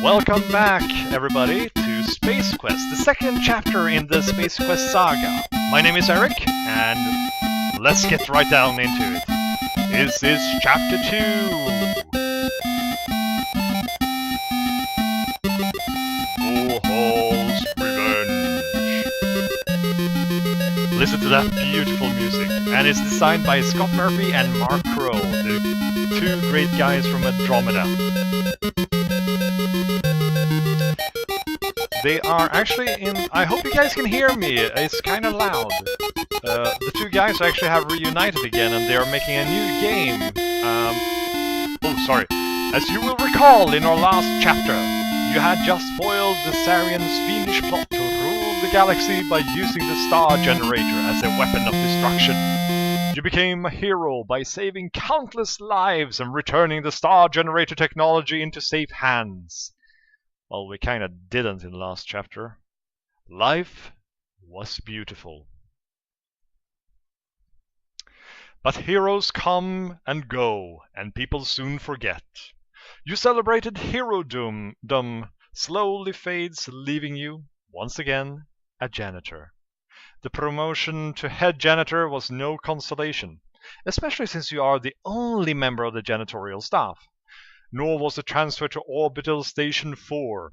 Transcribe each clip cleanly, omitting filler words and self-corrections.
Welcome back, everybody, to Space Quest, the second chapter in the Space Quest saga. My name is Eric, and let's get right down into it. This is Chapter 2. Vohaul's Revenge. Listen to that beautiful music, and it's designed by Scott Murphy and Mark Crow, the two great guys from Andromeda. They are actually in... I hope you guys can hear me, it's kind of loud. The two guys actually have reunited again and they are making a new game. Oh, sorry. As you will recall in our last chapter, you had just foiled the Sarian's fiendish plot to rule the galaxy by using the Star Generator as a weapon of destruction. You became a hero by saving countless lives and returning the Star Generator technology into safe hands. Well, we kinda didn't in the last chapter. Life was beautiful. But heroes come and go, and people soon forget. You celebrated hero-dom, slowly fades, leaving you, once again, a janitor. The promotion to head janitor was no consolation, especially since you are the only member of the janitorial staff. Nor was the transfer to Orbital Station 4.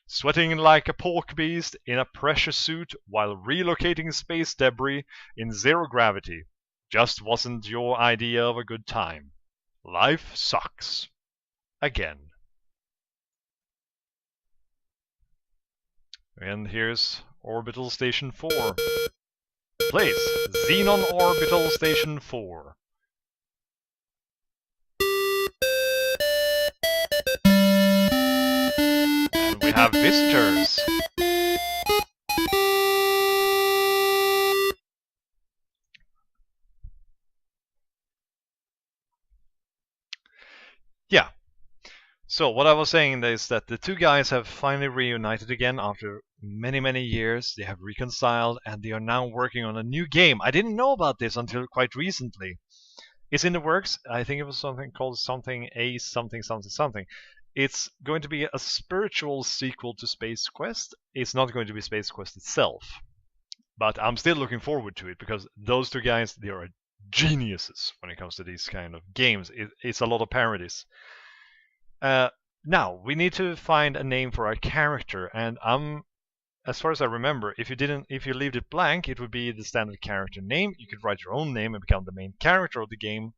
Sweating like a pork beast in a pressure suit while relocating space debris in zero gravity just wasn't your idea of a good time. Life sucks. Again. And here's Orbital Station 4. Place, Xenon Orbital Station 4. We have visitors. Yeah. So what I was saying is that the two guys have finally reunited again after many years. They have reconciled and they are now working on a new game. I didn't know about this until quite recently. It's in the works. I think it was something called something something. It's going to be a spiritual sequel to Space Quest. It's not going to be Space Quest itself. But I'm still looking forward to it because those two guys, they are geniuses when it comes to these kind of games. It's a lot of parodies. Now, we need to find a name for our character, and as far as I remember, if you leave it blank, it would be the standard character name. You could write your own name and become the main character of the game.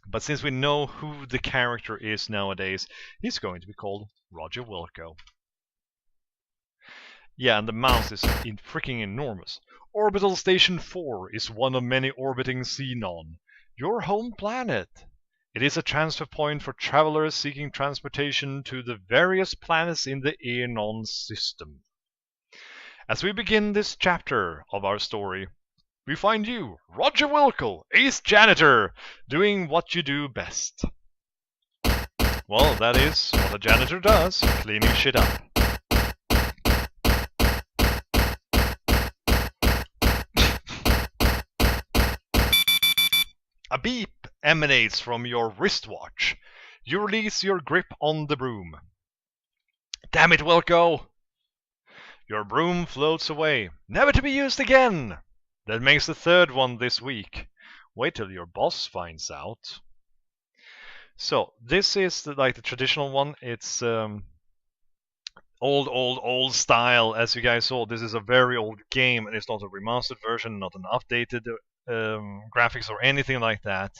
But since we know who the character is nowadays, he's going to be called Roger Wilco. Yeah, and the mouse is freaking enormous. Orbital Station 4 is one of many orbiting Xenon, your home planet. It is a transfer point for travelers seeking transportation to the various planets in the Aeon system. As we begin this chapter of our story, we find you, Roger Wilco, ace janitor, doing what you do best. Well, that is what a janitor does, cleaning shit up. A beep emanates from your wristwatch. You release your grip on the broom. Damn it, Wilco! Your broom floats away, never to be used again! That makes the third one this week. Wait till your boss finds out. So, this is like the traditional one. It's old style. As you guys saw, this is a very old game, and it's not a remastered version, not an updated graphics or anything like that.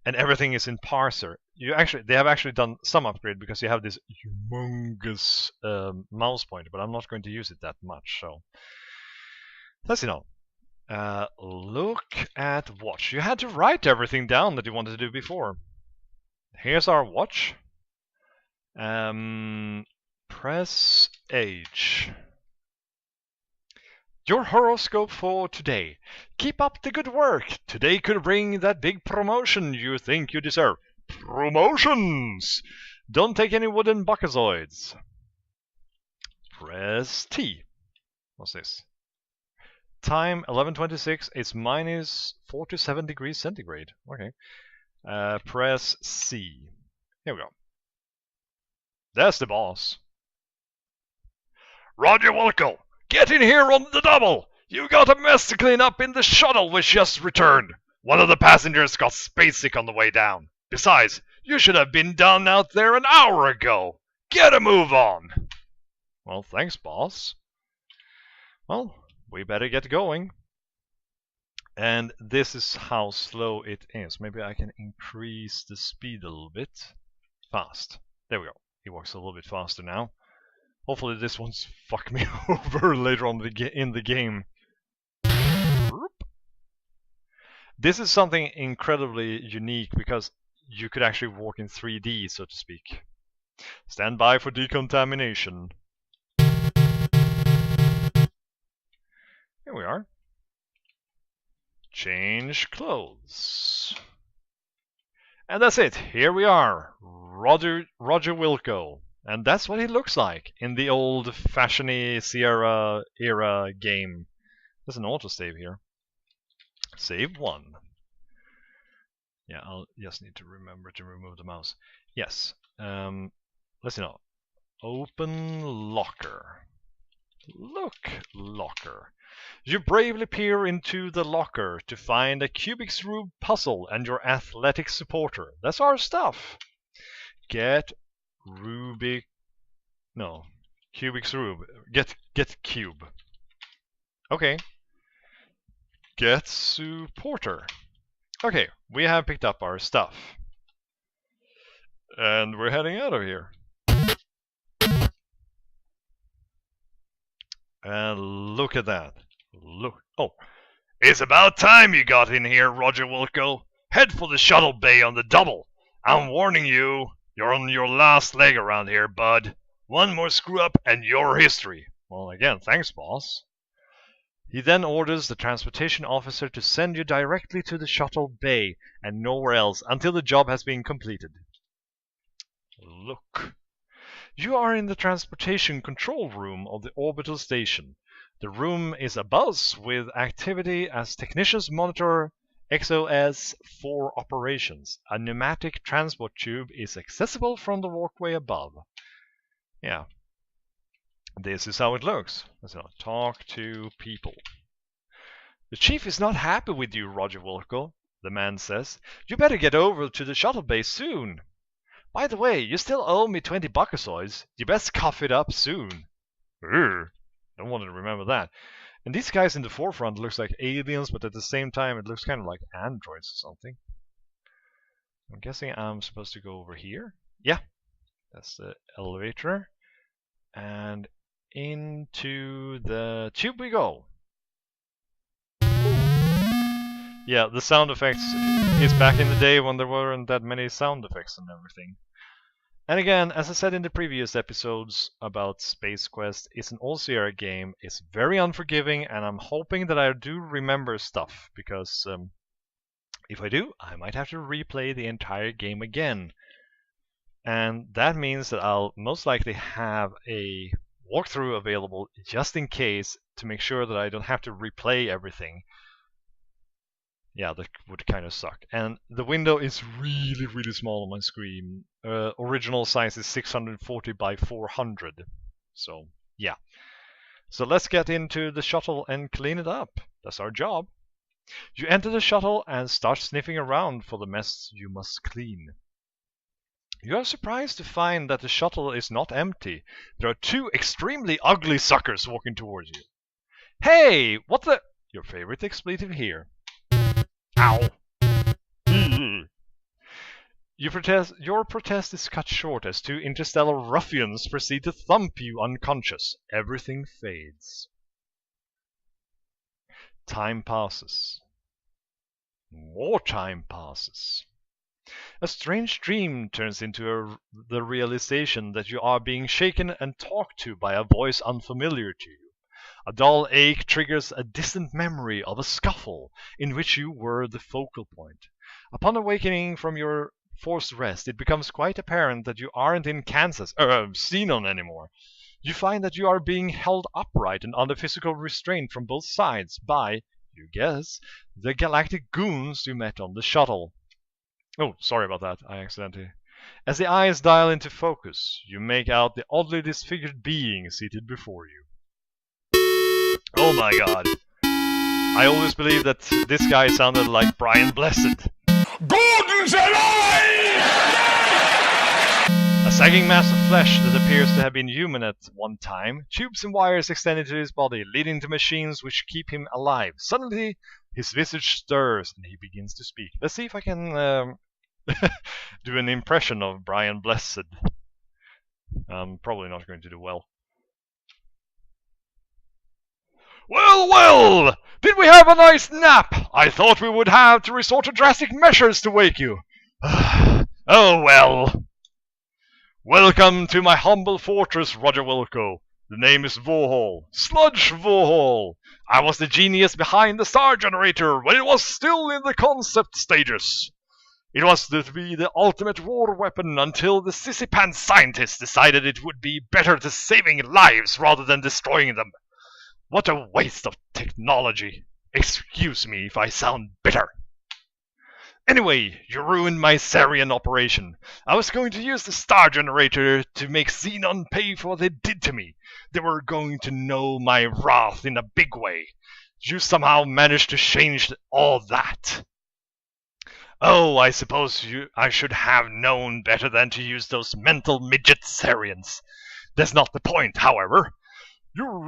And everything is in parser. They have actually done some upgrade because you have this humongous mouse pointer, but I'm not going to use it that much. So, let's see now. Look at watch. You had to write everything down that you wanted to do before. Here's our watch. Press H. Your horoscope for today. Keep up the good work. Today could bring that big promotion you think you deserve. Promotions! Don't take any wooden buckazoids. Press T. What's this? Time 11:26. It's minus 47 degrees centigrade. Okay. Press C. Here we go. There's the boss. Roger Wilco, get in here on the double! You got a mess to clean up in the shuttle which just returned. One of the passengers got space sick on the way down. Besides, you should have been down out there an hour ago. Get a move on! Well, thanks, boss. Well, we better get going. And this is how slow it is. Maybe I can increase the speed a little bit. Fast. There we go. He walks a little bit faster now. Hopefully this won't fuck me over later on in the game. This is something incredibly unique because you could actually walk in 3D, so to speak. Stand by for decontamination. Here we are. Change clothes. And that's it. Here we are. Roger Wilco. And that's what he looks like in the old-fashioned Sierra era game. There's an autosave here. Save 1. Yeah, I'll just need to remember to remove the mouse. Yes. Let's see now. Open locker. Look, locker. You bravely peer into the locker to find a Rubik's puzzle and your athletic supporter. That's our stuff. Get Rubik's Get cube. Okay. Get supporter. Okay, we have picked up our stuff. And we're heading out of here. And look at that. Look. Oh. It's about time you got in here, Roger Wilco. Head for the shuttle bay on the double. I'm warning you, you're on your last leg around here, bud. One more screw up and you're history. Well, again, thanks, boss. He then orders the transportation officer to send you directly to the shuttle bay and nowhere else until the job has been completed. Look. You are in the transportation control room of the orbital station. The room is abuzz with activity as technicians monitor XOS 4 operations. A pneumatic transport tube is accessible from the walkway above. Yeah. This is how it looks. Let's talk to people. The chief is not happy with you, Roger Wilco, the man says. You better get over to the shuttle bay soon. By the way, you still owe me 20 buckasoids. You best cough it up soon. Don't want to remember that. And these guys in the forefront looks like aliens, but at the same time it looks kind of like androids or something. I'm guessing I'm supposed to go over here. Yeah, that's the elevator. And into the tube we go. Yeah, the sound effects is back in the day when there weren't that many sound effects and everything. And again, as I said in the previous episodes about Space Quest, it's an all-Sierra game. It's very unforgiving, and I'm hoping that I do remember stuff, because if I do, I might have to replay the entire game again. And that means that I'll most likely have a walkthrough available just in case, to make sure that I don't have to replay everything. Yeah, that would kind of suck. And the window is really, really small on my screen. Original size is 640 by 400. So, yeah. So let's get into the shuttle and clean it up. That's our job. You enter the shuttle and start sniffing around for the mess you must clean. You are surprised to find that the shuttle is not empty. There are 2 extremely ugly suckers walking towards you. Hey, what the... Your favorite expletive here. Ow! Your protest is cut short as 2 interstellar ruffians proceed to thump you unconscious. Everything fades. Time passes. More time passes. A strange dream turns into the realization that you are being shaken and talked to by a voice unfamiliar to you. A dull ache triggers a distant memory of a scuffle in which you were the focal point. Upon awakening from your forced rest, it becomes quite apparent that you aren't in Xenon anymore. You find that you are being held upright and under physical restraint from both sides by, you guess, the galactic goons you met on the shuttle. Oh, sorry about that. I accidentally... As the eyes dial into focus, you make out the oddly disfigured being seated before you. Oh my god. I always believed that this guy sounded like Brian Blessed. Gordon's alive! A sagging mass of flesh that appears to have been human at one time, tubes and wires extended to his body, leading to machines which keep him alive. Suddenly, his visage stirs and he begins to speak. Let's see if I can do an impression of Brian Blessed. I'm probably not going to do well. Well, well! Did we have a nice nap? I thought we would have to resort to drastic measures to wake you. Oh well. Welcome to my humble fortress, Roger Wilco. The name is Vohaul. Sludge Vohaul. I was the genius behind the star generator when it was still in the concept stages. It was to be the ultimate war weapon until the sissy pants scientists decided it would be better to saving lives rather than destroying them. What a waste of technology. Excuse me if I sound bitter. Anyway, you ruined my Sarian operation. I was going to use the star generator to make Xenon pay for what they did to me. They were going to know my wrath in a big way. You somehow managed to change all that. Oh, I suppose I should have known better than to use those mental midget Sarians. That's not the point, however. You're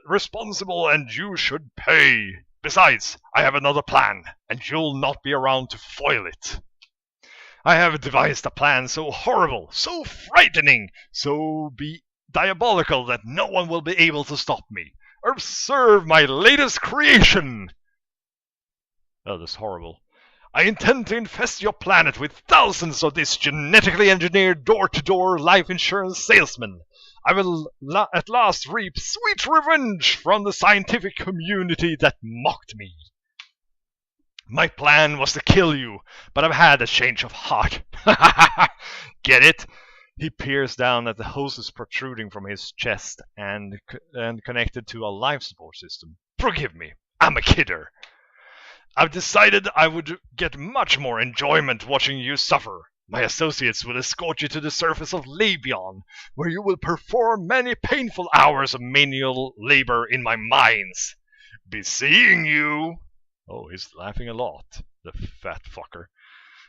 responsible and you should pay. Besides, I have another plan, and you'll not be around to foil it. I have devised a plan so horrible, so frightening, so diabolical that no one will be able to stop me. Observe my latest creation! Oh, that's horrible. I intend to infest your planet with thousands of these genetically engineered door-to-door life insurance salesmen. I will at last reap sweet revenge from the scientific community that mocked me. My plan was to kill you, but I've had a change of heart. Get it? He peers down at the hoses protruding from his chest and connected to a life support system. Forgive me, I'm a kidder. I've decided I would get much more enjoyment watching you suffer. My associates will escort you to the surface of Labion, where you will perform many painful hours of manual labor in my mines. Be seeing you! Oh, he's laughing a lot, the fat fucker.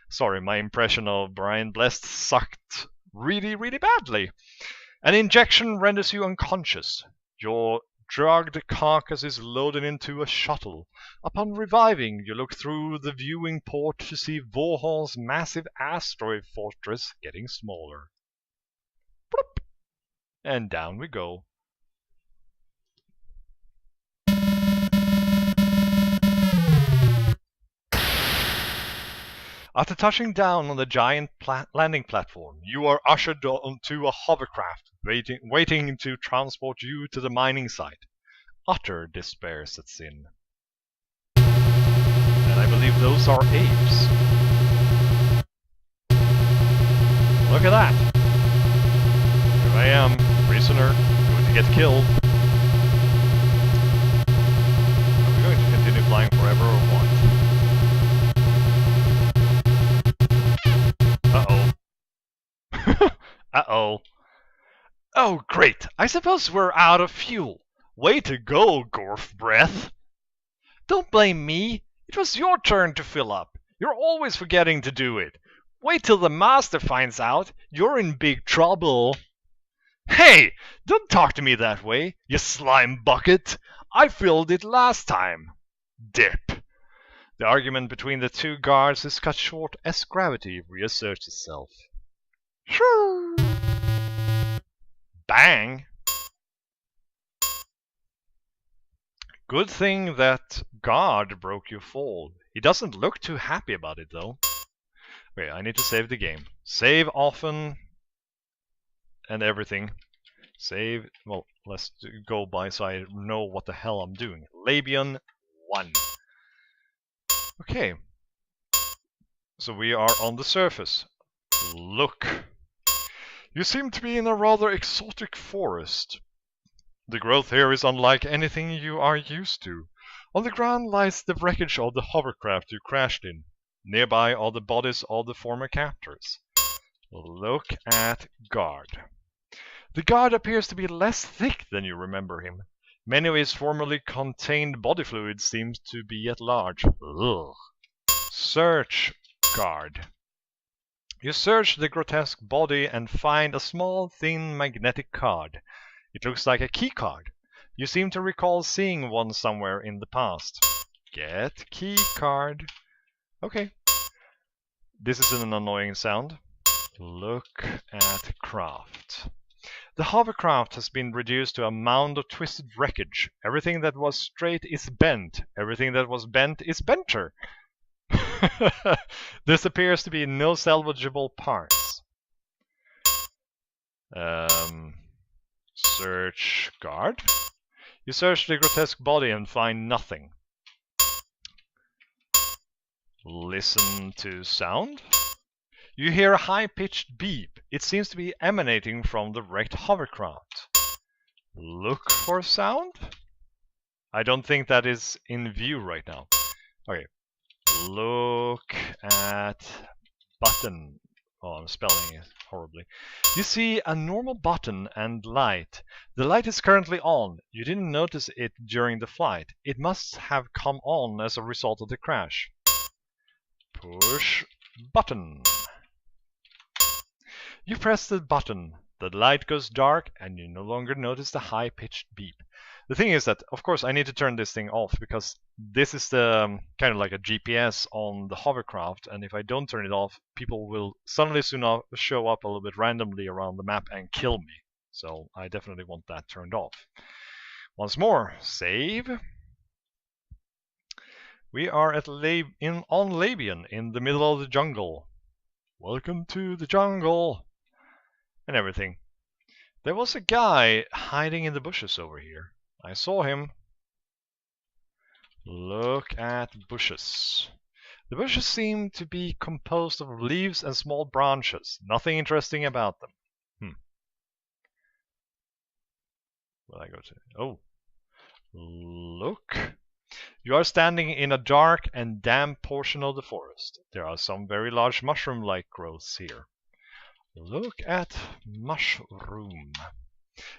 Sorry, my impression of Brian Blessed sucked really, really badly. An injection renders you unconscious. Your drugged carcass is loaded into a shuttle. Upon reviving, you look through the viewing port to see Vohaul's massive asteroid fortress getting smaller. Bloop. And down we go. After touching down on the giant landing platform, you are ushered onto a hovercraft waiting to transport you to the mining site. Utter despair sets in. And I believe those are apes. Look at that! Here I am, prisoner, going to get killed. Are we going to continue flying forever or what? Uh-oh. Uh-oh. Oh, great. I suppose we're out of fuel. Way to go, Gorf Breath. Don't blame me. It was your turn to fill up. You're always forgetting to do it. Wait till the master finds out. You're in big trouble. Hey, don't talk to me that way, you slime bucket. I filled it last time. Dip. The argument between the two guards is cut short as gravity reasserts itself. Shoo! Bang! Good thing that guard broke your fall. He doesn't look too happy about it though. Wait, I need to save the game. Save often and everything. Save, well, let's go by so I know what the hell I'm doing. Labion 1. Okay. So we are on the surface. Look. You seem to be in a rather exotic forest. The growth here is unlike anything you are used to. On the ground lies the wreckage of the hovercraft you crashed in. Nearby are the bodies of the former captors. Look at guard. The guard appears to be less thick than you remember him. Many of his formerly contained body fluids seems to be at large. Ugh. Search guard. You search the grotesque body and find a small, thin magnetic card. It looks like a key card. You seem to recall seeing one somewhere in the past. Get key card. Okay. This is an annoying sound. Look at craft. The hovercraft has been reduced to a mound of twisted wreckage. Everything that was straight is bent. Everything that was bent is benter. This appears to be no salvageable parts. Search guard. You search the grotesque body and find nothing. Listen to sound. You hear a high-pitched beep. It seems to be emanating from the wrecked hovercraft. Look for sound? I don't think that is in view right now. Okay. Look at button. Oh, I'm spelling it horribly. You see a normal button and light. The light is currently on. You didn't notice it during the flight. It must have come on as a result of the crash. Push button. You press the button. The light goes dark and you no longer notice the high-pitched beep. The thing is that, of course, I need to turn this thing off because this is the kind of like a GPS on the hovercraft, and if I don't turn it off, people will suddenly soon show up a little bit randomly around the map and kill me. So I definitely want that turned off. Once more, save. We are at on Labian in the middle of the jungle. Welcome to the jungle. And everything. There was a guy hiding in the bushes over here. I saw him. Look at bushes. The bushes seem to be composed of leaves and small branches. Nothing interesting about them. Will I go to? Oh. Look. You are standing in a dark and damp portion of the forest. There are some very large mushroom-like growths here. Look at mushroom.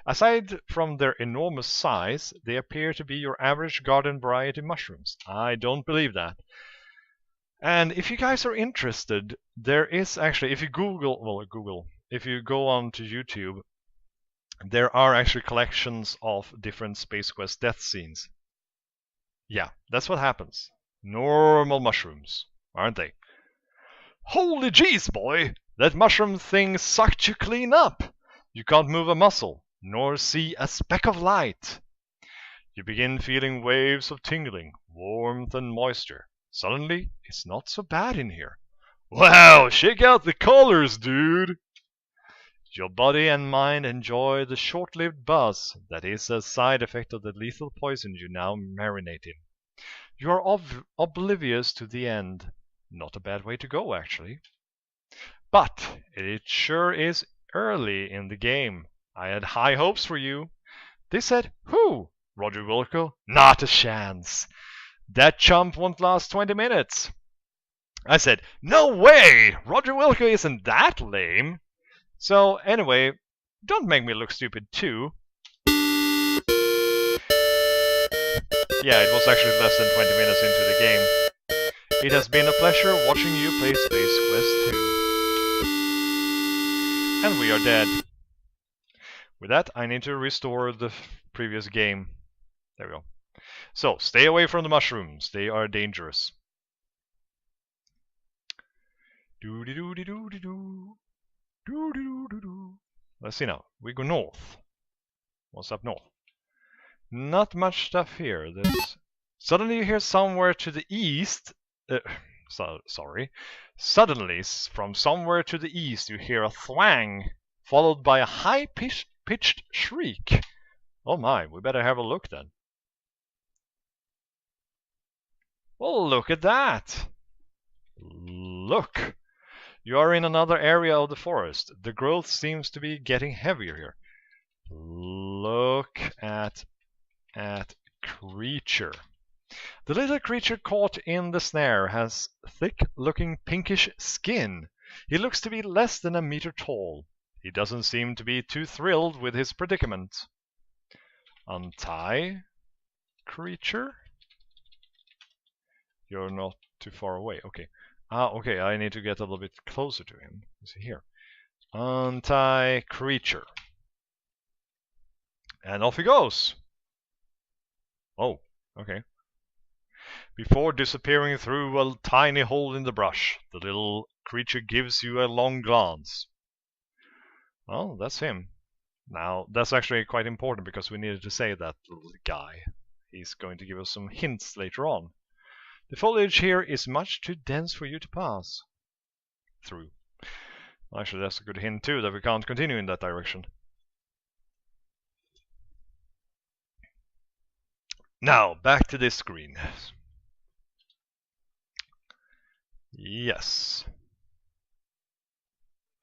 Aside from their enormous size, they appear to be your average garden variety mushrooms. I don't believe that. And if you guys are interested, there is actually, if you if you go on to YouTube, there are actually collections of different Space Quest death scenes. Yeah, that's what happens. Normal mushrooms, aren't they? Holy jeez, boy! That mushroom thing sucked you clean up! You can't move a muscle, nor see a speck of light. You begin feeling waves of tingling, warmth and moisture. Suddenly, it's not so bad in here. Wow, shake out the colors, dude! Your body and mind enjoy the short-lived buzz that is a side effect of the lethal poison you now marinate in. You are oblivious to the end. Not a bad way to go, actually. But it sure is early in the game. I had high hopes for you. They said, who? Roger Wilco? Not a chance. That chump won't last 20 minutes. I said, no way! Roger Wilco isn't that lame. So anyway, don't make me look stupid too. Yeah, it was actually less than 20 minutes into the game. It has been a pleasure watching you play Space Quest 2. And we are dead. With that, I need to restore the previous game. There we go. So, stay away from the mushrooms. They are dangerous. Doo-dee-doo-dee-doo-dee-doo. Doo-doo-doo-doo. Let's see now. We go north. What's up north? Not much stuff here. Suddenly you hear somewhere to the east... Suddenly, from somewhere to the east, you hear a thwang, followed by a high-pitched shriek. Oh my, we better have a look then. Well, look at that! Look! You are in another area of the forest. The growth seems to be getting heavier here. Look at creature. The little creature caught in the snare has thick-looking pinkish skin. He looks to be less than a meter tall. He doesn't seem to be too thrilled with his predicament. Untie creature. You're not too far away. Okay. Okay, I need to get a little bit closer to him. Is he here? Untie creature. And off he goes. Oh, okay. Before disappearing through a tiny hole in the brush, the little creature gives you a long glance. Oh, that's him. Now, that's actually quite important because we needed to say that little guy. He's going to give us some hints later on. The foliage here is much too dense for you to pass through. Actually, that's a good hint too, that we can't continue in that direction. Now, back to this screen. Yes.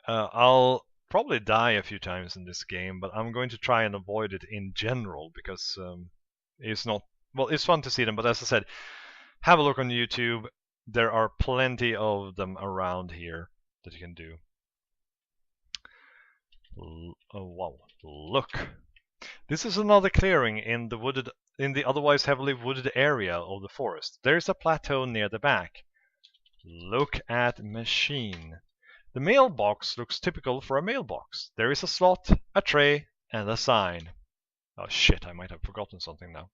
I'll probably die a few times in this game, but I'm going to try and avoid it in general because it's not... Well, it's fun to see them, but as I said, have a look on YouTube. There are plenty of them around here that you can do. Oh wow! Look, this is another clearing in the otherwise heavily wooded area of the forest. There's a plateau near the back. Look at machine. The mailbox looks typical for a mailbox. There is a slot, a tray, and a sign. Oh shit! I might have forgotten something now.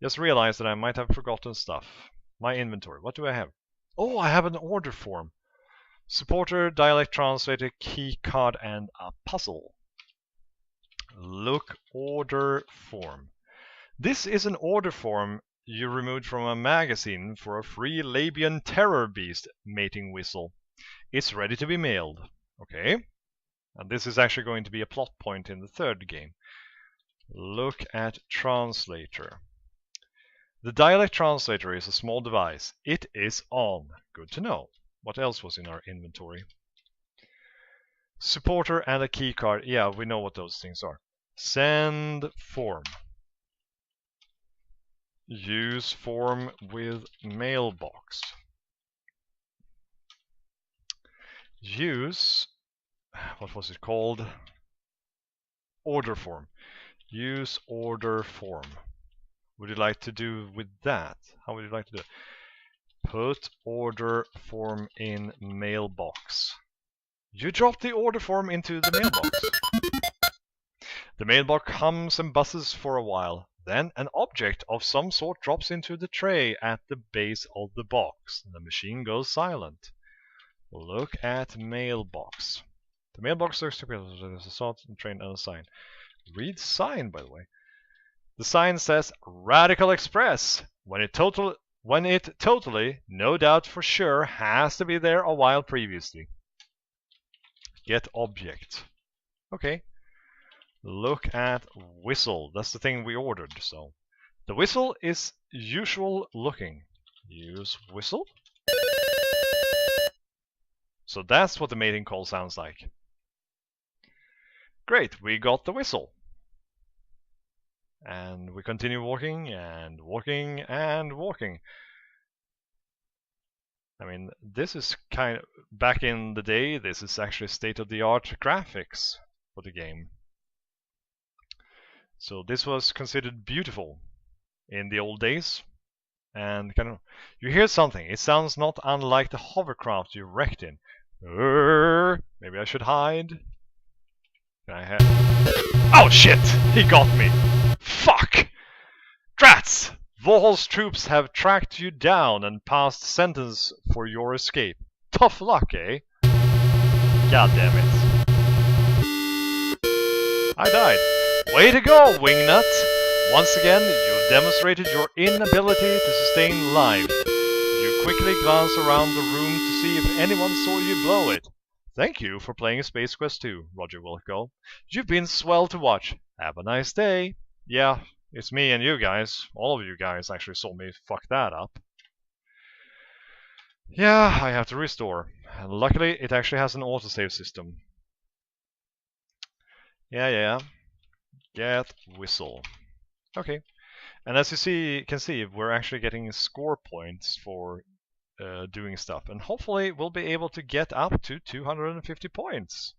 Just realized that I might have forgotten stuff. My inventory. What do I have? Oh, I have an order form. Supporter, dialect translator, key card, and a puzzle. Look, order form. This is an order form you removed from a magazine for a free Labian terror beast mating whistle. It's ready to be mailed. Okay. And this is actually going to be a plot point in the third game. Look at translator. The dialect translator is a small device. It is on. Good to know. What else was in our inventory? Supporter and a keycard. Yeah, we know what those things are. Send form. Use form with mailbox. Use... What was it called? Order form. Use order form. Would you like to do with that? How would you like to do it? Put order form in mailbox. You drop the order form into the mailbox. The mailbox hums and buzzes for a while. Then an object of some sort drops into the tray at the base of the box. The machine goes silent. Look at mailbox. The mailbox looks to be there's a salt and train and a sign. Read sign, by the way. The sign says Radical Express. When it totally, no doubt for sure, has to be there a while previously. Get object. Okay. Look at whistle. That's the thing we ordered, so. The whistle is usual looking. Use whistle. So that's what the mating call sounds like. Great, we got the whistle. And we continue walking and walking and walking. I mean, this is kind of, back in the day, this is actually state-of-the-art graphics for the game. So this was considered beautiful in the old days. And kind of, you hear something. It sounds not unlike the hovercraft you wrecked in. Maybe I should hide. Can I have... Oh shit! He got me! Fuck! Drats! Vohaul's troops have tracked you down and passed sentence for your escape. Tough luck, eh? God damn it. I died. Way to go, Wingnut! Once again, you've demonstrated your inability to sustain life. You quickly glance around the room to see if anyone saw you blow it. Thank you for playing Space Quest 2, Roger Wilco. You've been swell to watch. Have a nice day. Yeah, it's me and you guys. All of you guys actually saw me fuck that up. Yeah, I have to restore. And luckily, it actually has an autosave system. Yeah. Get whistle. Okay. And as you can see, we're actually getting score points for doing stuff. And hopefully, we'll be able to get up to 250 points.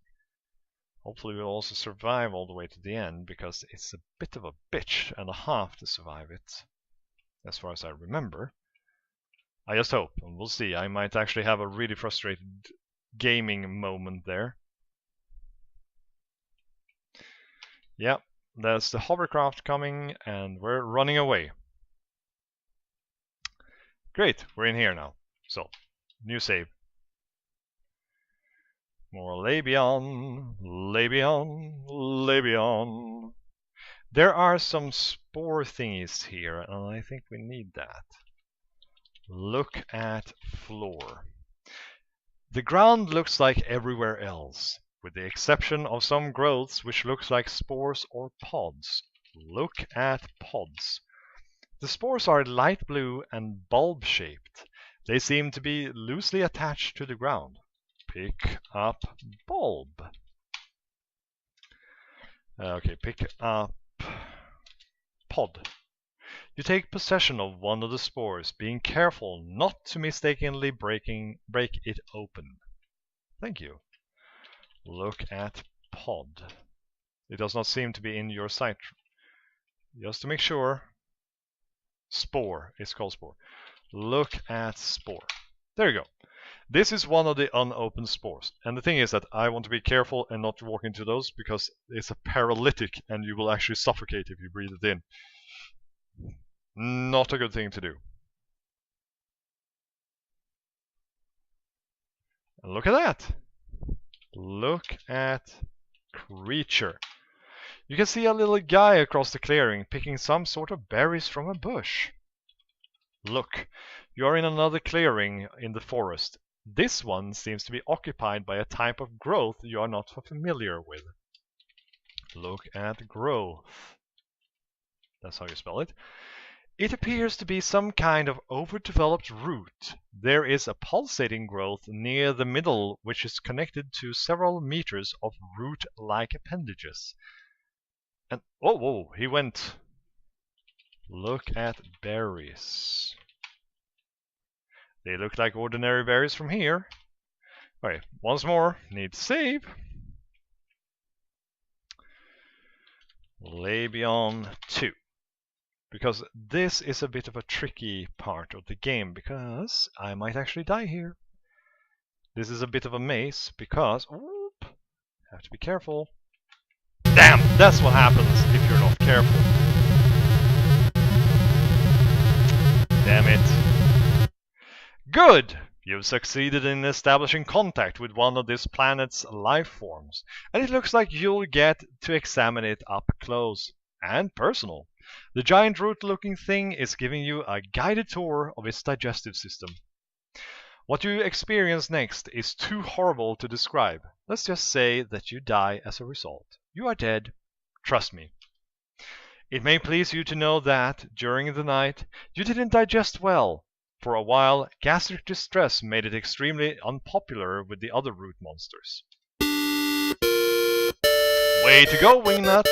Hopefully we'll also survive all the way to the end, because it's a bit of a bitch and a half to survive it, as far as I remember. I just hope, and we'll see. I might actually have a really frustrated gaming moment there. Yep, that's the hovercraft coming, and we're running away. Great, we're in here now. So, new save. More Labion, Labion, Labion. There are some spore thingies here, and I think we need that. Look at floor. The ground looks like everywhere else, with the exception of some growths which looks like spores or pods. Look at pods. The spores are light blue and bulb-shaped. They seem to be loosely attached to the ground. Pick up bulb. Okay, pick up pod. You take possession of one of the spores, being careful not to mistakenly break it open. Thank you. Look at pod. It does not seem to be in your sight. Just to make sure. Spore. It's called spore. Look at spore. There you go. This is one of the unopened spores. And the thing is that I want to be careful and not walk into those, because it's a paralytic and you will actually suffocate if you breathe it in. Not a good thing to do. And look at that. Look at creature. You can see a little guy across the clearing picking some sort of berries from a bush. Look, you are in another clearing in the forest. This one seems to be occupied by a type of growth you are not familiar with. Look at growth. That's how you spell it. It appears to be some kind of overdeveloped root. There is a pulsating growth near the middle which is connected to several meters of root-like appendages. And whoa, he went. Look at berries. They look like ordinary berries from here. Okay, once more, need to save. Labion 2. Because this is a bit of a tricky part of the game, because I might actually die here. This is a bit of a maze, because... Oop, have to be careful. Damn, that's what happens if you're not careful. Damn it. Good! You've succeeded in establishing contact with one of this planet's life forms, and it looks like you'll get to examine it up close and personal. The giant root-looking thing is giving you a guided tour of its digestive system. What you experience next is too horrible to describe. Let's just say that you die as a result. You are dead. Trust me. It may please you to know that, during the night, you didn't digest well. For a while, gastric distress made it extremely unpopular with the other root monsters. Way to go, Wingnut!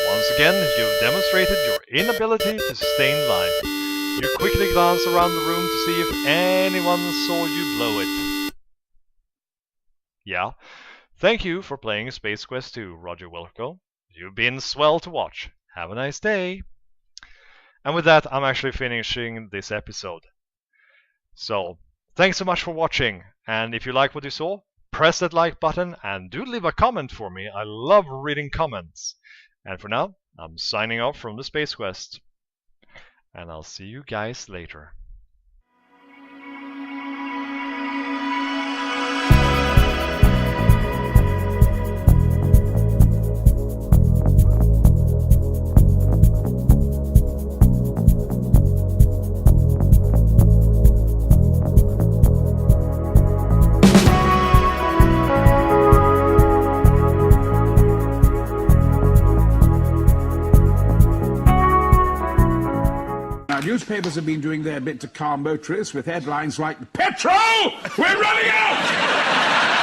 Once again, you've demonstrated your inability to sustain life. You quickly glance around the room to see if anyone saw you blow it. Yeah, thank you for playing Space Quest 2, Roger Wilco. You've been swell to watch. Have a nice day. And with that, I'm actually finishing this episode. So, thanks so much for watching, and if you like what you saw, press that like button and do leave a comment for me. I love reading comments. And for now, I'm signing off from the Space Quest, and I'll see you guys later. Newspapers have been doing their bit to calm motorists with headlines like, "Petrol! We're running out!"